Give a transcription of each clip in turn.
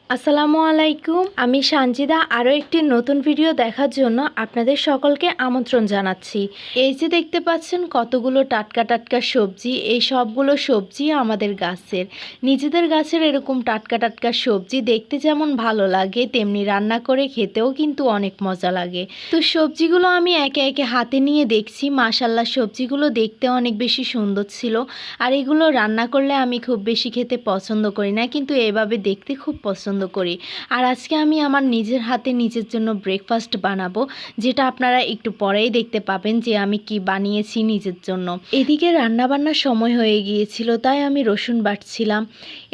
আসসালামু আলাইকুম। আমি সানজিদা আরও একটি নতুন ভিডিও দেখার জন্য আপনাদের সকলকে আমন্ত্রণ জানাচ্ছি। এই যে দেখতে পাচ্ছেন কতগুলো টাটকা টাটকা সবজি, এই সবগুলো সবজি আমাদের গাছের, নিজেদের গাছের এরকম টাটকা টাটকা সবজি দেখতে যেমন ভালো লাগে তেমনি রান্না করে খেতেও কিন্তু অনেক মজা লাগে। তো সবজিগুলো আমি একে একে হাতে নিয়ে দেখছি, মাশাল্লাহ সবজিগুলো দেখতে অনেক বেশি সুন্দর ছিল। আর এগুলো রান্না করলে আমি খুব বেশি খেতে পছন্দ করি না, কিন্তু এভাবে দেখতে খুব পছন্দ করি। আর আজকে আমি আমার নিজের হাতে নিজের জন্য ব্রেকফাস্ট বানাবো, যেটা আপনারা একটু পরেই দেখতে পাবেন যে আমি কি বানিয়েছি নিজের জন্য। এদিকে রান্নাবান্নার সময় হয়ে গিয়েছিল, তাই আমি রসুন বাটছিলাম।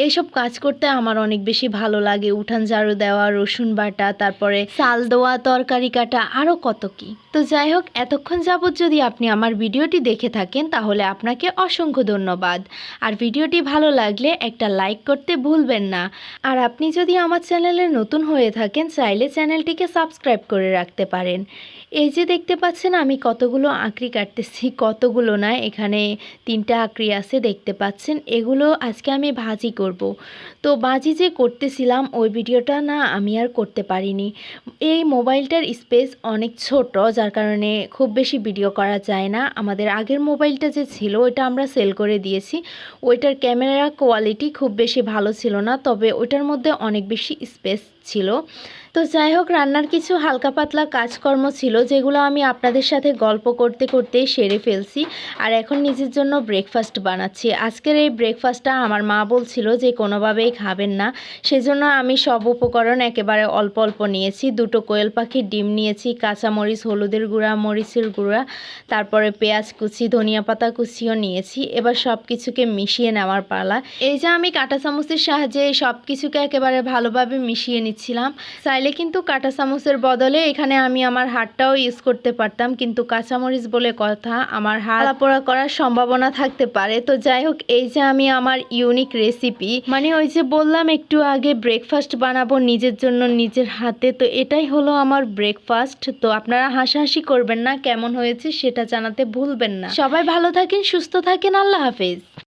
এইসব কাজ করতে আমার অনেক বেশি ভালো লাগে, উঠান ঝাড়ু দেওয়া, রসুন বাটা, তারপরে চাল দেওয়া, তরকারি কাটা, আরও কত কি। তো যাই হোক, এতক্ষণ যাবত যদি আপনি আমার ভিডিওটি দেখে থাকেন তাহলে আপনাকে অসংখ্য ধন্যবাদ। আর ভিডিওটি ভালো লাগলে একটা লাইক করতে ভুলবেন না। আর আপনি যদি আমার চ্যানেলে নতুন হয়ে থাকেন চাইলে চ্যানেলটিকে সাবস্ক্রাইব করে রাখতে পারেন। এই যে দেখতে পাচ্ছেন আমি কতগুলো আঁকড়ি কাটতেছি, কতগুলো না, এখানে 3টা আঁকড়ি আছে দেখতে পাচ্ছেন। এগুলো আজকে আমি ভাজি করব। তো ভাজি যে করতেছিলাম ওই ভিডিওটা না আমি আর করতে পারিনি। এই মোবাইলটার স্পেস অনেক ছোট, যার কারণে খুব বেশি ভিডিও করা যায় না। আমাদের আগের মোবাইলটা যে ছিল ওইটা আমরা সেল করে দিয়েছি। ওইটার ক্যামেরা কোয়ালিটি খুব বেশি ভালো ছিল না, তবে ওইটার মধ্যে অনেক বেশি স্পেস ছিল। তো যাই হোক, রান্নার কিছু হালকা পাতলা কাজকর্ম ছিল যেগুলো আমি আপনাদের সাথে গল্প করতে করতেই সেরে ফেলছি। আর এখন নিজের জন্য ব্রেকফাস্ট বানাচ্ছি। আজকের এই ব্রেকফাস্টটা আমার মা বলছিল যে কোনোভাবেই খাবেন না, সেজন্য আমি সব উপকরণ একেবারে অল্প অল্প নিয়েছি। 2টো কোয়েল পাখির ডিম নিয়েছি, কাঁচামরিচ, হলুদের গুঁড়া, মরিচের গুঁড়া, তারপরে পেঁয়াজ কুচি, ধনিয়া পাতা কুচিও নিয়েছি। এবার সব কিছুকে মিশিয়ে নেওয়ার পালা। এই যে আমি কাঁটা চামচের সাহায্যে সব কিছুকে একেবারে ভালোভাবে মিশিয়ে নিচ্ছিলাম। চাইলে কিন্তু কাঁটা চামচের বদলে এখানে আমি আমার হাতটাও ইউজ করতে পারতাম, কিন্তু কাঁচামরিচ বলে কথা, আমার হাত পোড়া করার সম্ভাবনা থাকতে পারে। তো যাই হোক, এই যে আমি আমার ইউনিক রেসিপি, মানে ওই যে বললাম একটু আগে ব্রেকফাস্ট বানাবো নিজের জন্য নিজের হাতে, তো এটাই হলো আমার ব্রেকফাস্ট। তো আপনারা হাসাহাসি করবেন না, কেমন হয়েছে সেটা জানাতে ভুলবেন না। সবাই ভালো থাকেন, সুস্থ থাকেন, আল্লাহ হাফেজ।